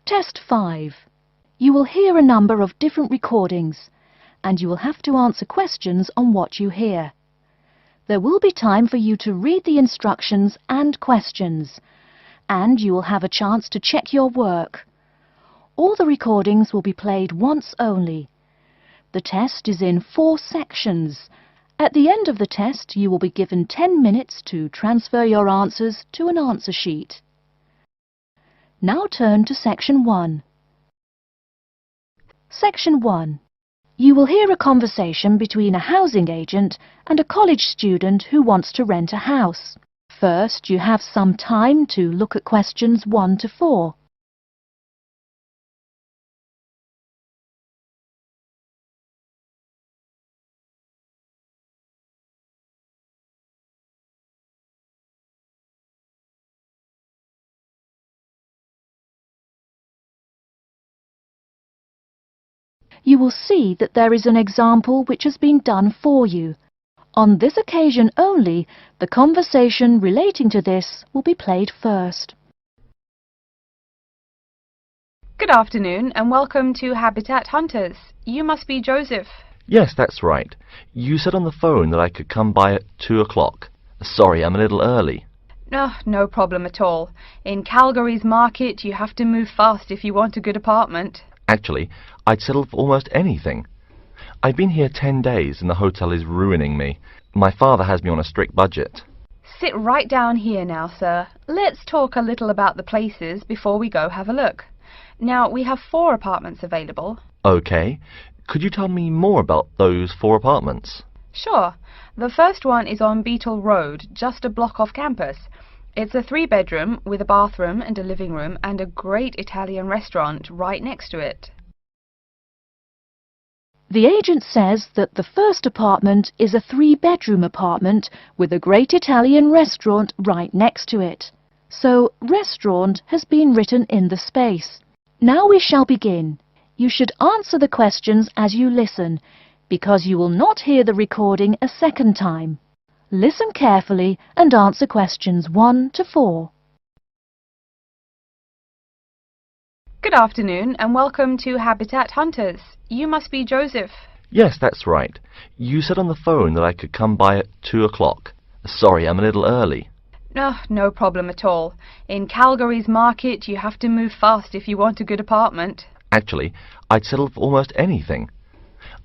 Test 5. You will hear a number of different recordings, and you will have to answer questions on what you hear. There will be time for you to read the instructions and questions, and you will have a chance to check your work. All the recordings will be played once only. The test is in 4 sections. At the end of the test, you will be given 10 minutes to transfer your answers to an answer sheet. Now turn to Section 1. Section 1. You will hear a conversation between a housing agent and a college student who wants to rent a house. First, you have some time to look at questions 1 to 4. You will see that there is an example which has been done for you. On this occasion only, the conversation relating to this will be played first. Good afternoon and welcome to Habitat Hunters. You must be Joseph. Yes, that's right. You said on the phone that I could come by at 2 o'clock. Sorry, I'm a little early. No problem at all. In Calgary's market, you have to move fast if you want a good apartment. Actually, I'd settle for almost anything. I've been here 10 days and the hotel is ruining me. My father has me on a strict budget. Sit right down here now, sir. Let's talk a little about the places before we go have a look. Now, we have 4 apartments available. Okay. Could you tell me more about those 4 apartments? Sure. The first one is on Beetle Road, just a block off campus. It's a 3-bedroom with a bathroom and a living room and a great Italian restaurant right next to it. The agent says that the first apartment is a 3-bedroom apartment with a great Italian restaurant right next to it. So, restaurant has been written in the space. Now we shall begin. You should answer the questions as you listen, because you will not hear the recording a second time. Listen carefully and answer questions 1 to 4. Good afternoon and welcome to Habitat Hunters. You must be Joseph. Yes, that's right. You said on the phone that I could come by at 2 o'clock. Sorry, I'm a little early. No problem at all. In Calgary's market, you have to move fast if you want a good apartment. Actually, I'd settle for almost anything.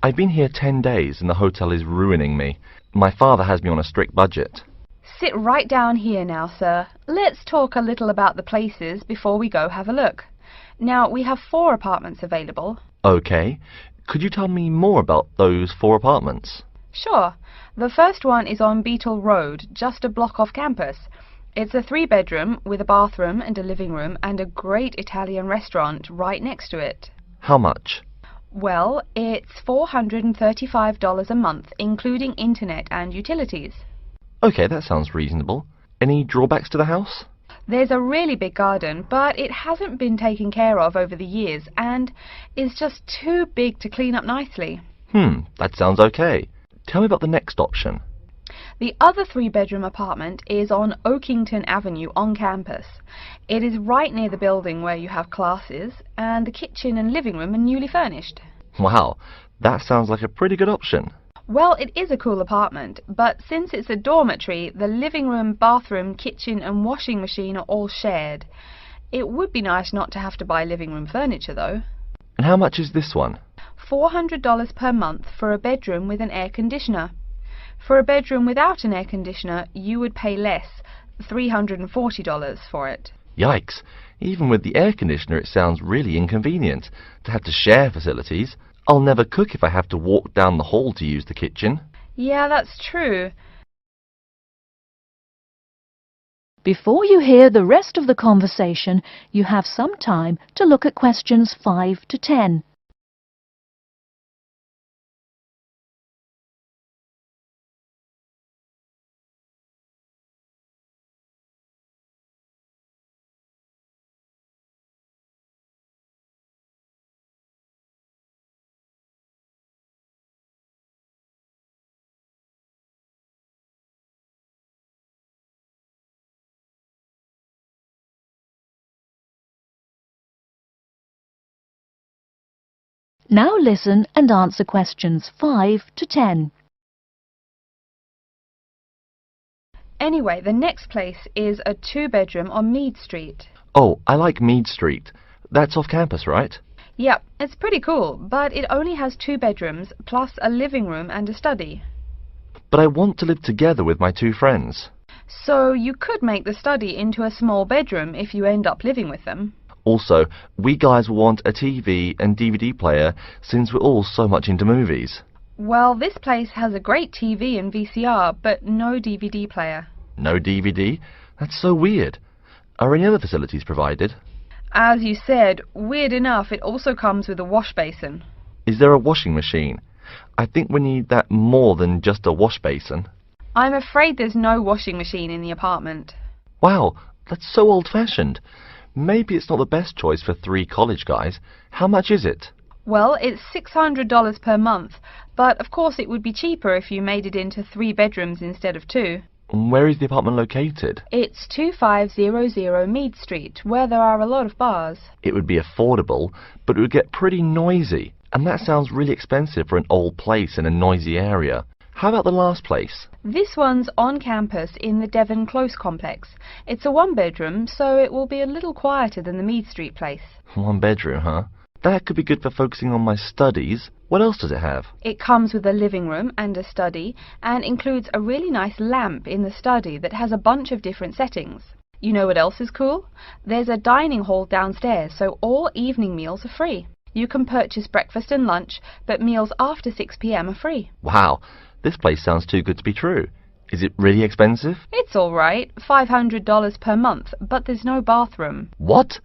I've been here 10 days and the hotel is ruining me. My father has me on a strict budget. Sit right down here now, sir. Let's talk a little about the places before we go have a look. Now, we have 4 apartments available. Okay. Could you tell me more about those 4 apartments? Sure. The first one is on Beetle Road, just a block off campus. It's a 3-bedroom with a bathroom and a living room and a great Italian restaurant right next to it. How much? Well, it's $435 a month, including internet and utilities. Okay, that sounds reasonable. Any drawbacks to the house? There's a really big garden, but it hasn't been taken care of over the years and is just too big to clean up nicely. That sounds okay. Tell me about the next option. The other 3-bedroom apartment is on Oakington Avenue on campus. It is right near the building where you have classes, and the kitchen and living room are newly furnished. Wow, that sounds like a pretty good option. Well, it is a cool apartment, but since it's a dormitory, the living room, bathroom, kitchen and washing machine are all shared. It would be nice not to have to buy living room furniture, though. And how much is this one? $400 per month for a bedroom with an air conditioner. For a bedroom without an air conditioner, you would pay less, $340 for it. Yikes, even with the air conditioner it sounds really inconvenient to have to share facilities. I'll never cook if I have to walk down the hall to use the kitchen. Yeah, that's true. Before you hear the rest of the conversation, you have some time to look at questions 5 to 10. Now listen and answer questions 5 to 10. Anyway, the next place is a 2-bedroom on Mead Street. Oh, I like Mead Street. That's off campus, right? Yep, it's pretty cool, but it only has 2 bedrooms plus a living room and a study. But I want to live together with my 2 friends. So you could make the study into a small bedroom if you end up living with them. Also, we guys will want a TV and DVD player since we're all so much into movies. Well, this place has a great TV and VCR, but no DVD player. No DVD? That's so weird. Are any other facilities provided? As you said, weird enough, it also comes with a wash basin. Is there a washing machine? I think we need that more than just a wash basin. I'm afraid there's no washing machine in the apartment. Wow, that's so old-fashioned. Maybe it's not the best choice for 3 college guys. How much is it? Well, it's $600 per month, but of course it would be cheaper if you made it into 3 bedrooms instead of 2. Where is the apartment located? It's 2500 Mead Street, where there are a lot of bars. It would be affordable, but it would get pretty noisy. And that sounds really expensive for an old place in a noisy area. How about the last place? This one's on campus in the Devon Close complex. It's a 1-bedroom, so it will be a little quieter than the Mead Street place. 1 bedroom, huh? That could be good for focusing on my studies. What else does it have? It comes with a living room and a study, and includes a really nice lamp in the study that has a bunch of different settings. You know what else is cool? There's a dining hall downstairs, so all evening meals are free. You can purchase breakfast and lunch, but meals after 6 p.m. are free. Wow, this place sounds too good to be true. Is it really expensive? It's all right, $500 per month, but there's no bathroom. What?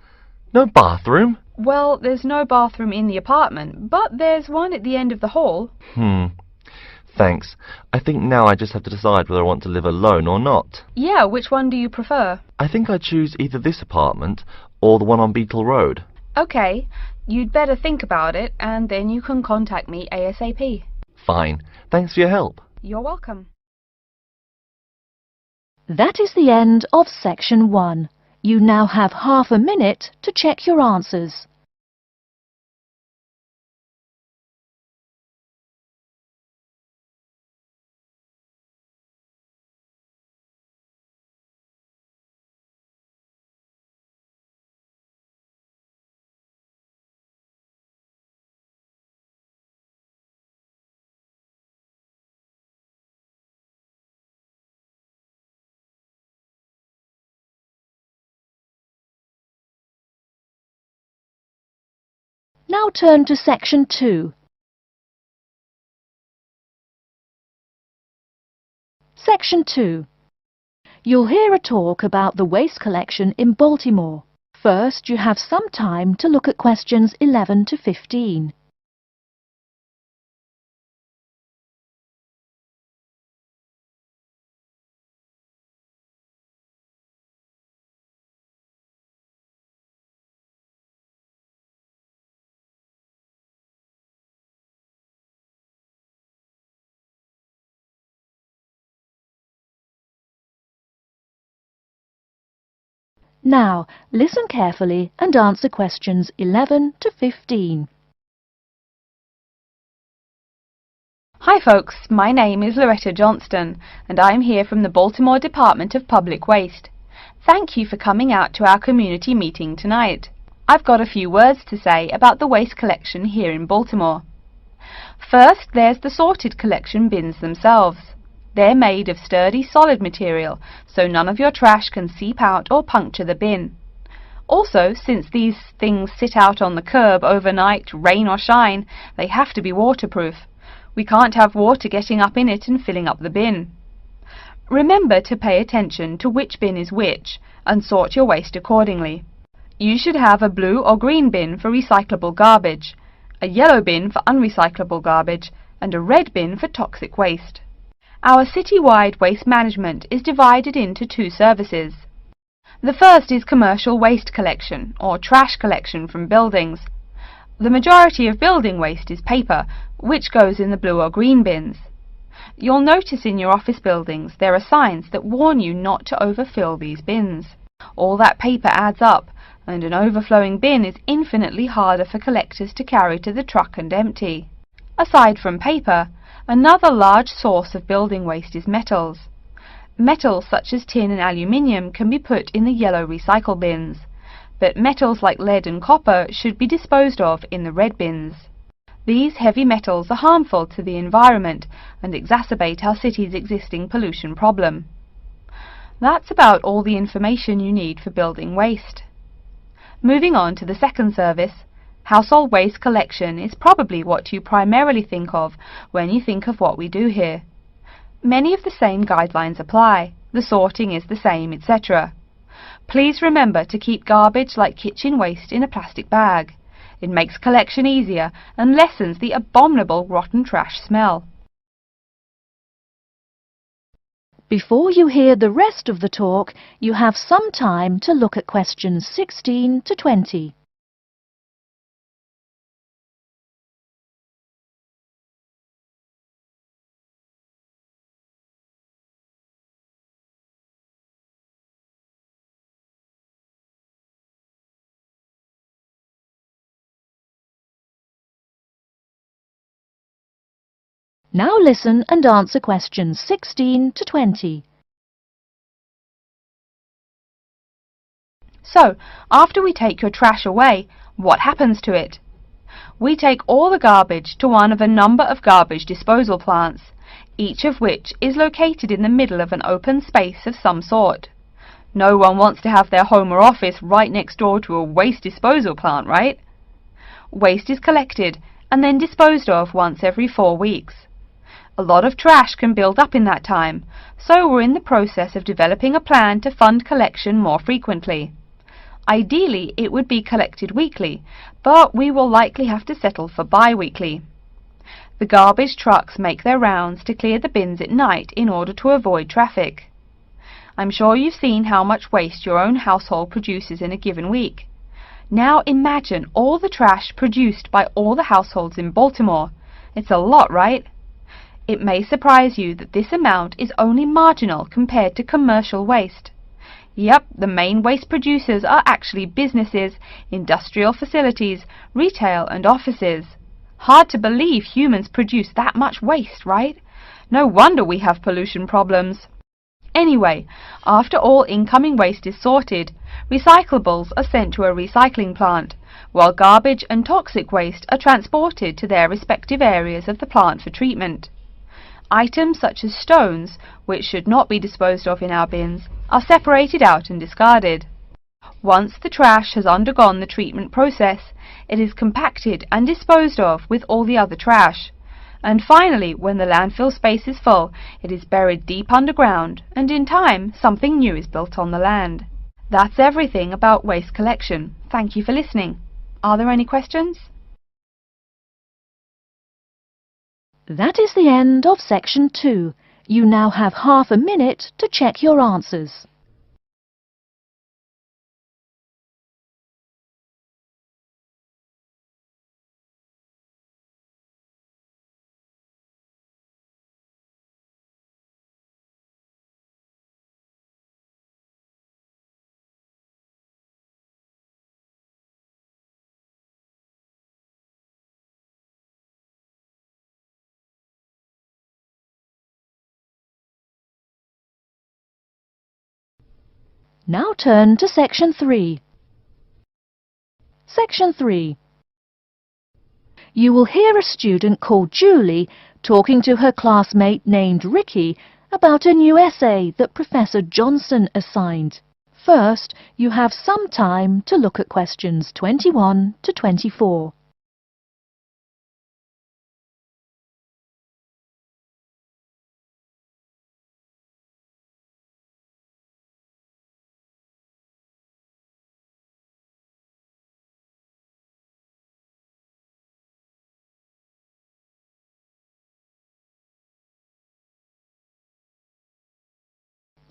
No bathroom? Well, there's no bathroom in the apartment, but there's one at the end of the hall. Thanks. I think now I just have to decide whether I want to live alone or not. Yeah, which one do you prefer? I think I'd choose either this apartment or the one on Beetle Road. Okay, you'd better think about it, and then you can contact me ASAP. Fine. Thanks for your help. You're welcome. That is the end of section 1. You now have half a minute to check your answers. Now turn to section 2. Section 2. You'll hear a talk about the waste collection in Baltimore. First, you have some time to look at questions 11 to 15. Now, listen carefully and answer questions 11 to 15. Hi folks, my name is Loretta Johnston, and I'm here from the Baltimore Department of Public Waste. Thank you for coming out to our community meeting tonight. I've got a few words to say about the waste collection here in Baltimore. First, there's the sorted collection bins themselves. They're made of sturdy, solid material, so none of your trash can seep out or puncture the bin. Also, since these things sit out on the curb overnight, rain or shine, they have to be waterproof. We can't have water getting up in it and filling up the bin. Remember to pay attention to which bin is which, and sort your waste accordingly. You should have a blue or green bin for recyclable garbage, a yellow bin for unrecyclable garbage, and a red bin for toxic waste. Our city-wide waste management is divided into 2 services. The first is commercial waste collection, or trash collection from buildings. The majority of building waste is paper, which goes in the blue or green bins. You'll notice in your office buildings there are signs that warn you not to overfill these bins. All that paper adds up, and an overflowing bin is infinitely harder for collectors to carry to the truck and empty. Aside from paper, another large source of building waste is metals. Metals such as tin and aluminium can be put in the yellow recycle bins, but metals like lead and copper should be disposed of in the red bins. These heavy metals are harmful to the environment and exacerbate our city's existing pollution problem. That's about all the information you need for building waste. Moving on to the second service, household waste collection is probably what you primarily think of when you think of what we do here. Many of the same guidelines apply, the sorting is the same, etc. Please remember to keep garbage like kitchen waste in a plastic bag. It makes collection easier and lessens the abominable rotten trash smell. Before you hear the rest of the talk, you have some time to look at questions 16 to 20. Now listen and answer questions 16 to 20. So, after we take your trash away, what happens to it? We take all the garbage to one of a number of garbage disposal plants, each of which is located in the middle of an open space of some sort. No one wants to have their home or office right next door to a waste disposal plant, right? Waste is collected and then disposed of once every 4 weeks. A lot of trash can build up in that time, so we're in the process of developing a plan to fund collection more frequently. Ideally, it would be collected weekly, but we will likely have to settle for bi-weekly. The garbage trucks make their rounds to clear the bins at night in order to avoid traffic. I'm sure you've seen how much waste your own household produces in a given week. Now imagine all the trash produced by all the households in Baltimore. It's a lot, right? It may surprise you that this amount is only marginal compared to commercial waste. Yep, the main waste producers are actually businesses, industrial facilities, retail and offices. Hard to believe humans produce that much waste, right? No wonder we have pollution problems. Anyway, after all incoming waste is sorted, recyclables are sent to a recycling plant, while garbage and toxic waste are transported to their respective areas of the plant for treatment. Items such as stones, which should not be disposed of in our bins, are separated out and discarded. Once the trash has undergone the treatment process, it is compacted and disposed of with all the other trash. And finally, when the landfill space is full, it is buried deep underground, and in time, something new is built on the land. That's everything about waste collection. Thank you for listening. Are there any questions? That is the end of section 2. You now have half a minute to check your answers. Now turn to section 3. Section 3. You will hear a student called Julie talking to her classmate named Ricky about a new essay that Professor Johnson assigned. First, you have some time to look at questions 21 to 24.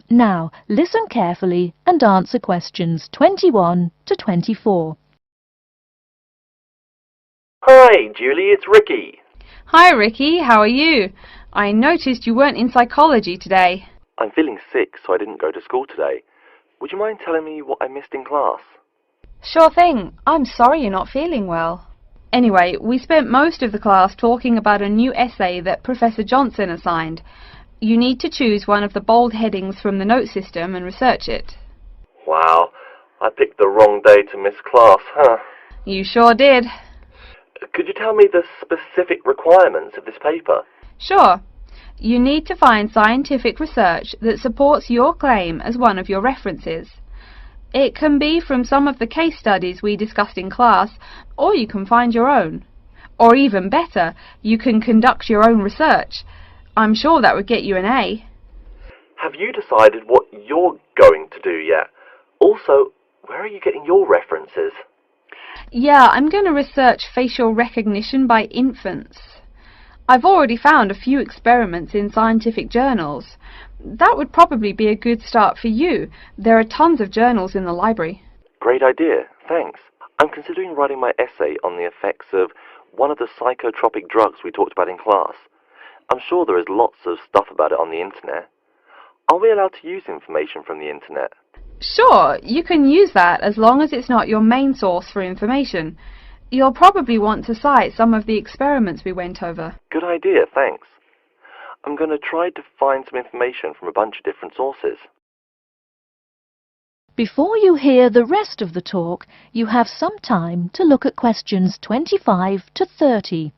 Now, listen carefully and answer questions 21 to 24. Hi, Julie, it's Ricky. Hi Ricky, how are you? I noticed you weren't in psychology today. I'm feeling sick, so I didn't go to school today. Would you mind telling me what I missed in class? Sure thing. I'm sorry you're not feeling well. Anyway, we spent most of the class talking about a new essay that Professor Johnson assigned. You need to choose one of the bold headings from the note system and research it. Wow, I picked the wrong day to miss class, huh? You sure did. Could you tell me the specific requirements of this paper? Sure. You need to find scientific research that supports your claim as one of your references. It can be from some of the case studies we discussed in class, or you can find your own. Or even better, you can conduct your own research. I'm sure that would get you an A. Have you decided what you're going to do yet? Also, where are you getting your references? Yeah, I'm going to research facial recognition by infants. I've already found a few experiments in scientific journals. That would probably be a good start for you. There are tons of journals in the library. Great idea, thanks. I'm considering writing my essay on the effects of one of the psychotropic drugs we talked about in class. I'm sure there is lots of stuff about it on the internet. Are we allowed to use information from the internet? Sure, you can use that as long as it's not your main source for information. You'll probably want to cite some of the experiments we went over. Good idea, thanks. I'm going to try to find some information from a bunch of different sources. Before you hear the rest of the talk, you have some time to look at questions 25 to 30.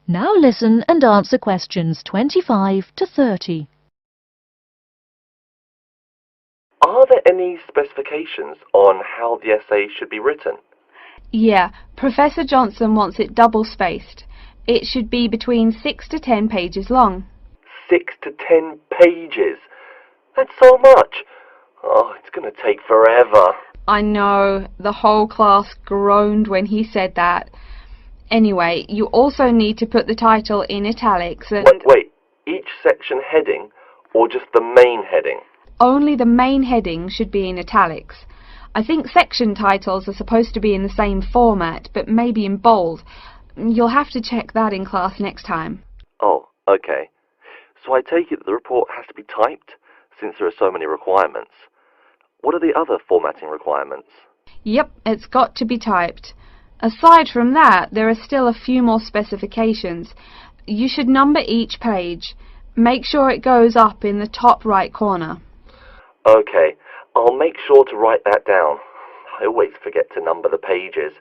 Now listen and answer questions 25 to 30. Are there any specifications on how the essay should be written? Yeah, Professor Johnson wants it double-spaced. It should be between 6 to 10 pages long. 6 to 10 pages? That's so much! Oh, it's going to take forever. I know, the whole class groaned when he said that. Anyway, you also need to put the title in italics and... Wait, each section heading or just the main heading? Only the main heading should be in italics. I think section titles are supposed to be in the same format, but maybe in bold. You'll have to check that in class next time. Oh, okay. So I take it that the report has to be typed, since there are so many requirements. What are the other formatting requirements? Yep, it's got to be typed. Aside from that, there are still a few more specifications. You should number each page. Make sure it goes up in the top right corner. Okay, I'll make sure to write that down. I always forget to number the pages.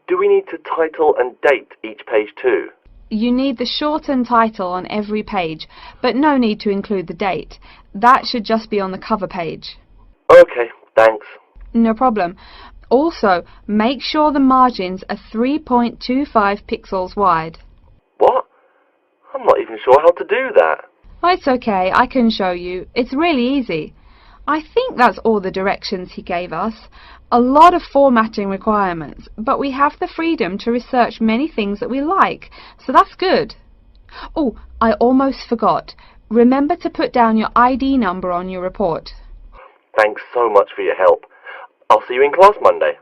Do we need to title and date each page too? You need the shortened title on every page, but no need to include the date. That should just be on the cover page. Okay, thanks. No problem. Also, make sure the margins are 3.25 pixels wide. What? I'm not even sure how to do that. Oh, it's okay, I can show you. It's really easy. I think that's all the directions he gave us. A lot of formatting requirements, but we have the freedom to research many things that we like, so that's good. Oh, I almost forgot. Remember to put down your ID number on your report. Thanks so much for your help. I'll see you in class Monday.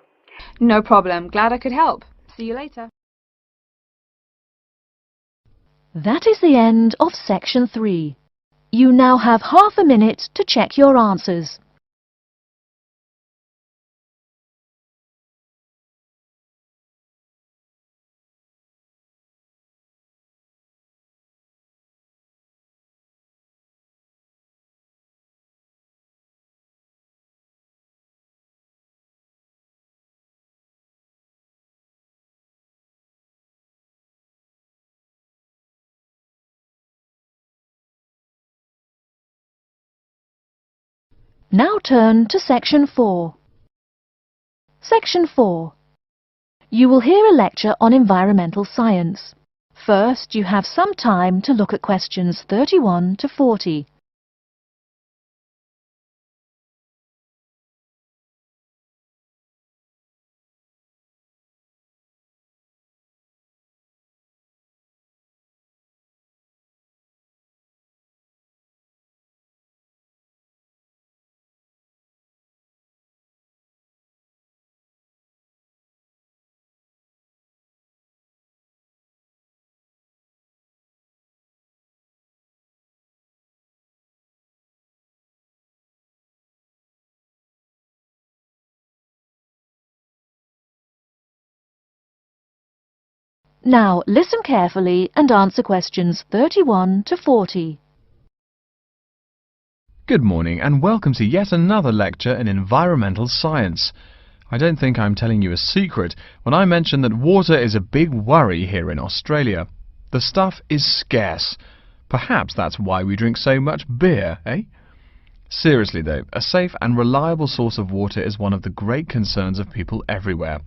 No problem. Glad I could help. See you later. That is the end of section 3. You now have half a minute to check your answers. Now turn to section 4. Section 4. You will hear a lecture on environmental science. First, you have some time to look at questions 31 to 40. Now listen carefully and answer questions 31 to 40. Good morning and welcome to yet another lecture in environmental science. I don't think I'm telling you a secret when I mention that water is a big worry here in Australia. The stuff is scarce. Perhaps that's why we drink so much beer, eh? Seriously though, a safe and reliable source of water is one of the great concerns of people everywhere.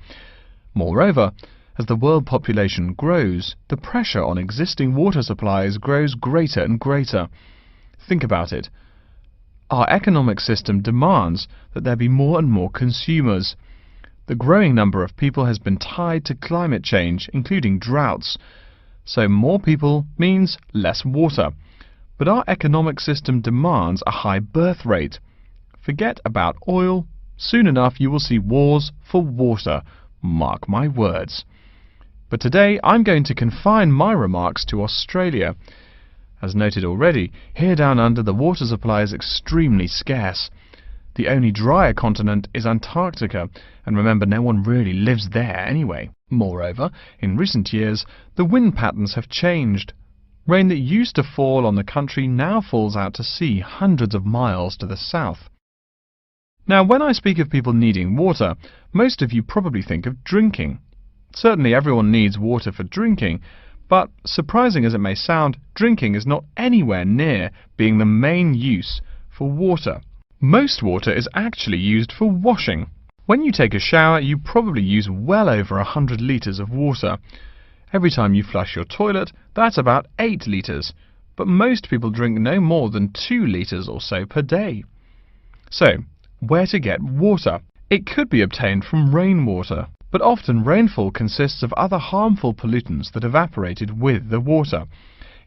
Moreover, as the world population grows, the pressure on existing water supplies grows greater and greater. Think about it. Our economic system demands that there be more and more consumers. The growing number of people has been tied to climate change, including droughts. So more people means less water. But our economic system demands a high birth rate. Forget about oil. Soon enough you will see wars for water. Mark my words. But today I'm going to confine my remarks to Australia. As noted already, here down under the water supply is extremely scarce. The only drier continent is Antarctica, and remember, no one really lives there anyway. Moreover, in recent years, the wind patterns have changed. Rain that used to fall on the country now falls out to sea hundreds of miles to the south. Now, when I speak of people needing water, most of you probably think of drinking. Certainly everyone needs water for drinking, but surprising as it may sound, drinking is not anywhere near being the main use for water. Most water is actually used for washing. When you take a shower, you probably use well over 100 litres of water. Every time you flush your toilet, that's about 8 litres, but most people drink no more than 2 litres or so per day. So, where to get water? It could be obtained from rainwater, but often rainfall consists of other harmful pollutants that evaporated with the water.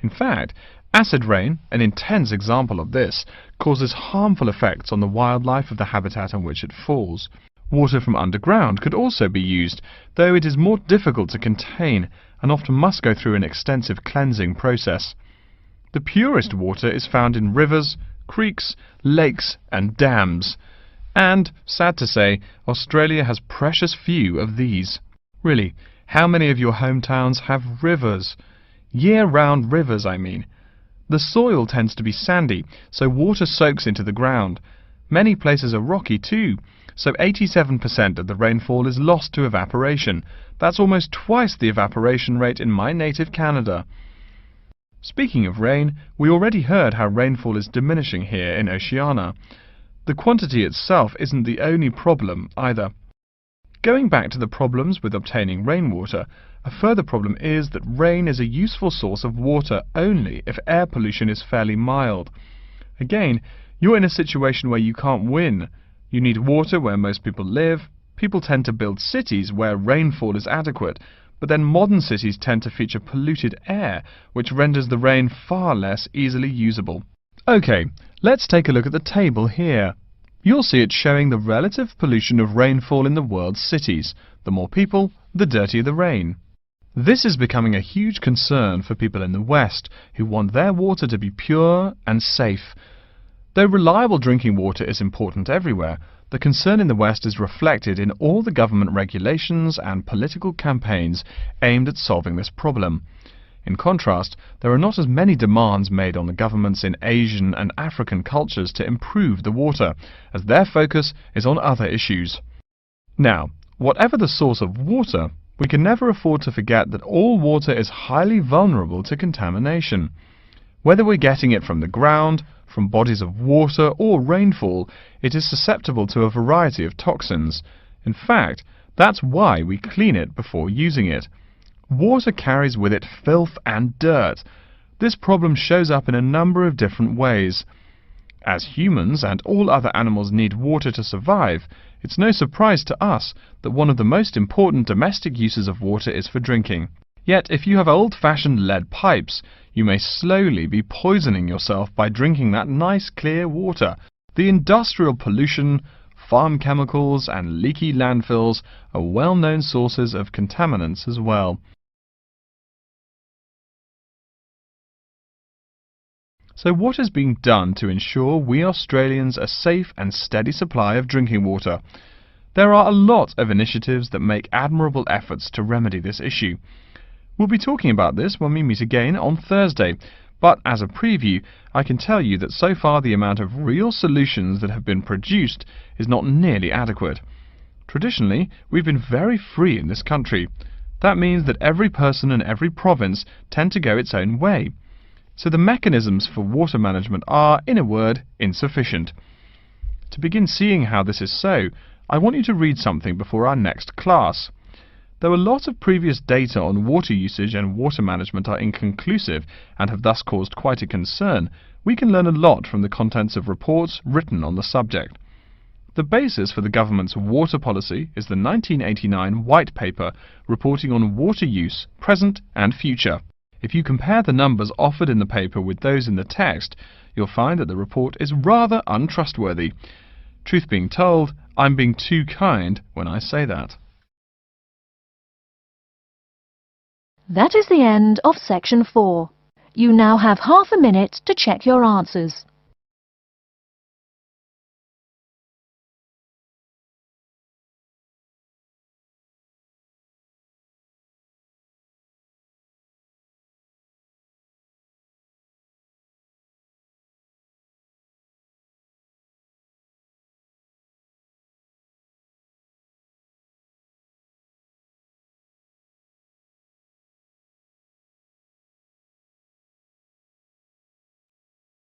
In fact, acid rain, an intense example of this, causes harmful effects on the wildlife of the habitat on which it falls. Water from underground could also be used, though it is more difficult to contain and often must go through an extensive cleansing process. The purest water is found in rivers, creeks, lakes and dams. And, sad to say, Australia has precious few of these. Really, how many of your hometowns have rivers? Year-round rivers, I mean. The soil tends to be sandy, so water soaks into the ground. Many places are rocky too, so 87% of the rainfall is lost to evaporation. That's almost twice the evaporation rate in my native Canada. Speaking of rain, we already heard how rainfall is diminishing here in Oceania. The quantity itself isn't the only problem either. Going back to the problems with obtaining rainwater, a further problem is that rain is a useful source of water only if air pollution is fairly mild. Again, you're in a situation where you can't win. You need water where most people live. People tend to build cities where rainfall is adequate, but then modern cities tend to feature polluted air, which renders the rain far less easily usable. Okay, let's take a look at the table here. You'll see it showing the relative pollution of rainfall in the world's cities. The more people, the dirtier the rain. This is becoming a huge concern for people in the West, who want their water to be pure and safe. Though reliable drinking water is important everywhere, the concern in the West is reflected in all the government regulations and political campaigns aimed at solving this problem. In contrast, there are not as many demands made on the governments in Asian and African cultures to improve the water, as their focus is on other issues. Now, whatever the source of water, we can never afford to forget that all water is highly vulnerable to contamination. Whether we're getting it from the ground, from bodies of water or rainfall, it is susceptible to a variety of toxins. In fact, that's why we clean it before using it. Water carries with it filth and dirt. This problem shows up in a number of different ways. As humans and all other animals need water to survive, it's no surprise to us that one of the most important domestic uses of water is for drinking. Yet, if you have old-fashioned lead pipes, you may slowly be poisoning yourself by drinking that nice clear water. The industrial pollution, farm chemicals and leaky landfills are well-known sources of contaminants as well. So what is being done to ensure we Australians a safe and steady supply of drinking water? There are a lot of initiatives that make admirable efforts to remedy this issue. We'll be talking about this when we meet again on Thursday, but as a preview, I can tell you that so far the amount of real solutions that have been produced is not nearly adequate. Traditionally, we've been very free in this country. That means that every person and every province tend to go its own way. So the mechanisms for water management are, in a word, insufficient. To begin seeing how this is so, I want you to read something before our next class. Though a lot of previous data on water usage and water management are inconclusive and have thus caused quite a concern, we can learn a lot from the contents of reports written on the subject. The basis for the government's water policy is the 1989 White Paper reporting on water use, present and future. If you compare the numbers offered in the paper with those in the text, you'll find that the report is rather untrustworthy. Truth being told, I'm being too kind when I say that. That is the end of Section 4. You now have half a minute to check your answers.